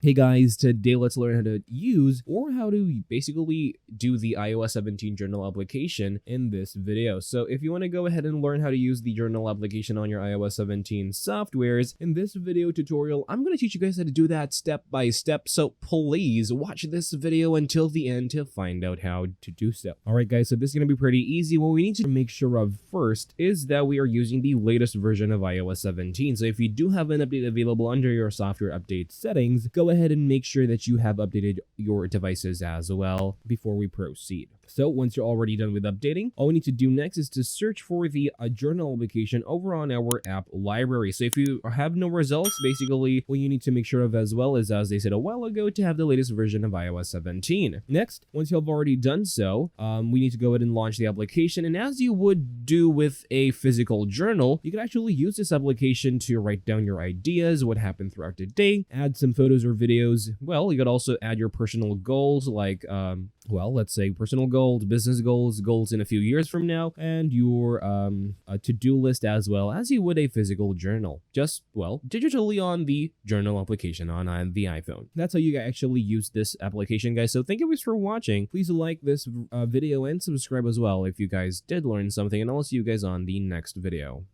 Hey guys, today let's learn how to use or how to basically do the iOS 17 journal application in this video. So if you want to go ahead and learn how to use the journal application on your iOS 17 softwares, in this video tutorial, I'm going to teach you guys how to do that step by step. So please watch this video until the end to find out how to do so. All right guys, so this is going to be pretty easy. What we need to make sure of first is that we are using the latest version of iOS 17. So if you do have an update available under your software update settings, go ahead and make sure that you have updated your devices as well before we proceed. So once you're already done with updating, all we need to do next is to search for the journal application over on our app library. So if you have no results, basically what you need to make sure of as well is, as they said a while ago, to have the latest version of iOS 17. Next, once you have already done so, we need to go ahead and launch the application. And as you would do with a physical journal, you can actually use this application to write down your ideas, what happened throughout the day, add some photos or videos. Well, you could also add your personal goals like, well, let's say personal goals, business goals, goals in a few years from now, and your to-do list as well as you would a physical journal. Just, well, digitally on the journal application on the iPhone. That's how you actually use this application, guys. So thank you guys for watching. Please like this video and subscribe as well if you guys did learn something, and I'll see you guys on the next video.